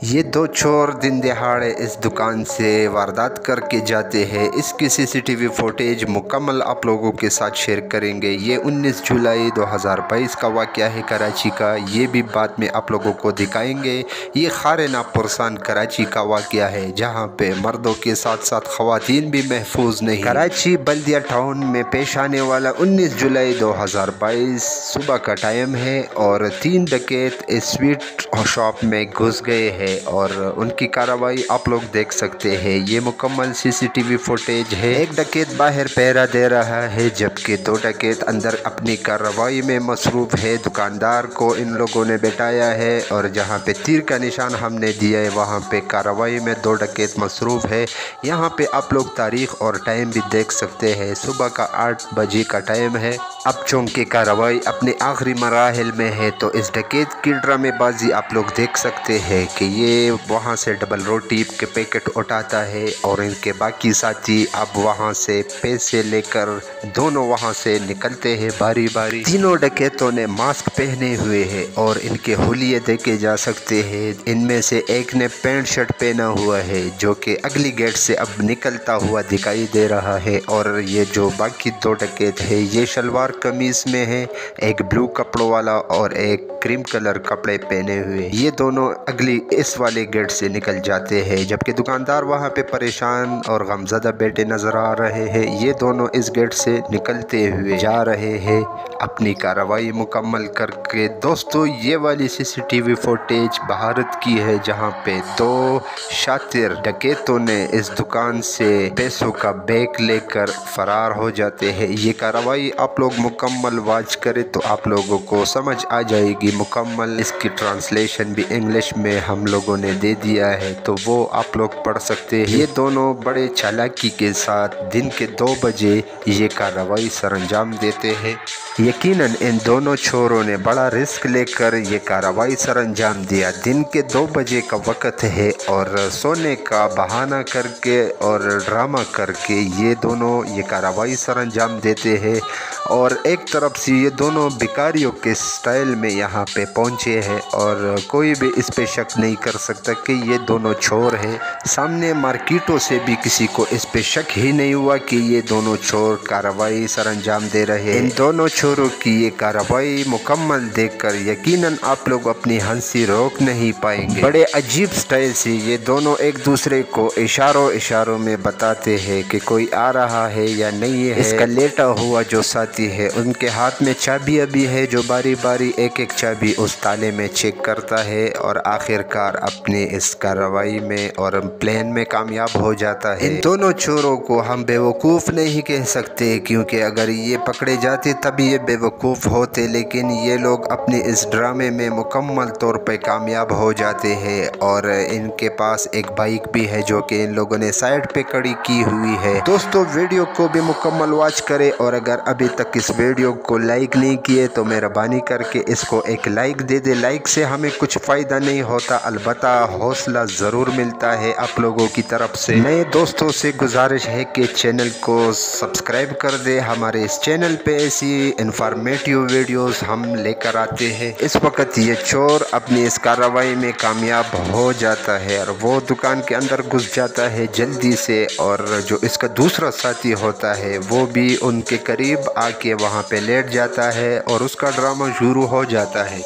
ये दो चोर दिन दहाड़े इस दुकान से वारदात करके जाते हैं। इसकी सीसीटीवी फुटेज मुकम्मल आप लोगों के साथ शेयर करेंगे। ये 19 जुलाई 2022 का वाक़या है कराची का। ये भी बाद में आप लोगों को दिखाएंगे। ये खारेना पुरसान कराची का वाक़या है, जहां पे मर्दों के साथ साथ ख़वातीन भी महफूज नहीं। कराची बल्दिया टाउन में पेश आने वाला 19 जुलाई 2022 सुबह का टाइम है और 3 डकैत इस स्वीट शॉप में घुस गए हैं और उनकी कार्रवाई आप लोग देख सकते हैं। ये मुकम्मल सीसीटीवी फुटेज है। एक डकैत बाहर पहरा दे रहा है, जबकि 2 डकैत अंदर अपनी कार्रवाई में मसरूफ़ है। दुकानदार को इन लोगों ने बैठाया है और जहां पे तीर का निशान हमने दिया है, वहां पे कार्रवाई में 2 डकैत मसरूफ़ है। यहां पे आप लोग तारीख और टाइम भी देख सकते हैं। सुबह का 8 बजे का टाइम है। अब चूँकि कार्रवाई अपने आखिरी मराहिल में है, तो इस डकैत की ड्रामेबाजी आप लोग देख सकते हैं कि ये वहां से डबल रोटी के पैकेट उठाता है और इनके बाकी साथी अब वहां से पैसे लेकर दोनों वहां से निकलते हैं बारी बारी। तीनों डकैतों ने मास्क पहने हुए हैं और इनके हुलिये देखे जा सकते हैं। इनमें से एक ने पैंट शर्ट पहना हुआ है, जो कि अगली गेट से अब निकलता हुआ दिखाई दे रहा है। और ये जो बाकी 2 डकैत है, ये शलवार कमीज में है, एक ब्लू कपड़ों वाला और एक क्रीम कलर कपड़े पहने हुए। ये दोनों अगली इस वाले गेट से निकल जाते हैं, जबकि दुकानदार वहां पे परेशान और गमज़दा बैठे नजर आ रहे हैं। ये दोनों इस गेट से निकलते हुए जा रहे हैं अपनी कार्रवाई मुकम्मल करके। दोस्तों, ये वाली सीसीटीवी फुटेज भारत की है, जहां पे 2 शातिर डकैतों ने इस दुकान से पैसों का बैग लेकर फरार हो जाते हैं। ये कार्रवाई आप लोग मुकम्मल वॉच करें तो आप लोगों को समझ आ जाएगी मुकम्मल। इसकी ट्रांसलेशन भी इंग्लिश में हम लोगों ने दे दिया है, तो वो आप लोग पढ़ सकते हैं। ये दोनों बड़े चालाकी के साथ दिन के 2 बजे ये कार्रवाई सरअंजाम देते हैं। यकीनन इन दोनों चोरों ने बड़ा रिस्क लेकर ये कार्रवाई सरअंजाम दिया। दिन के 2 बजे का वक़्त है और सोने का बहाना करके और ड्रामा करके ये दोनों ये कार्रवाई सरअंजाम देते हैं। और एक तरफ से ये दोनों भिखारियों के स्टाइल में यहाँ पे पहुँचे हैं और कोई भी इस पे शक नहीं कर सकता कि ये दोनों चोर हैं। सामने मार्केटों से भी किसी को इस पे शक ही नहीं हुआ कि ये दोनों चोर कार्रवाई सरअंजाम दे रहे हैं। इन दोनों चोरों की ये कार्रवाई मुकम्मल देखकर यकीनन आप लोग अपनी हंसी रोक नहीं पाएंगे। बड़े अजीब स्टाइल से ये दोनों एक दूसरे को इशारों में बताते हैं कि कोई आ रहा है या नहीं है। इसका लेटा हुआ जो साथी है, उनके हाथ में चाबी अभी है, जो बारी बारी एक एक चाबी उस ताले में चेक करता है और आखिरकार अपनी इस कार्रवाई में और प्लान में कामयाब हो जाता है। इन दोनों चोरों को हम बेवकूफ़ नहीं कह सकते, क्योंकि अगर ये पकड़े जाते तभी ये बेवकूफ़ होते, लेकिन ये लोग अपने इस ड्रामे में मुकम्मल तौर पर कामयाब हो जाते हैं। और इनके पास एक बाइक भी है जो कि इन लोगों ने साइड पे खड़ी की हुई है। दोस्तों, वीडियो को भी मुकम्मल वॉच करें और अगर अभी तक इस वीडियो को लाइक नहीं किए तो मेहरबानी करके इसको एक लाइक दे दे। लाइक से हमें कुछ फ़ायदा नहीं होता, अलबत्ता हौसला ज़रूर मिलता है आप लोगों की तरफ से। नए दोस्तों से गुजारिश है कि चैनल को सब्सक्राइब कर दे। हमारे इस चैनल पे ऐसी इंफॉर्मेटिव वीडियोस हम लेकर आते हैं। इस वक्त ये चोर अपनी इस कार्रवाई में कामयाब हो जाता है और वो दुकान के अंदर घुस जाता है जल्दी से, और जो इसका दूसरा साथी होता है वो भी उनके करीब आके वहाँ पे लेट जाता है और उसका ड्रामा शुरू हो जाता है।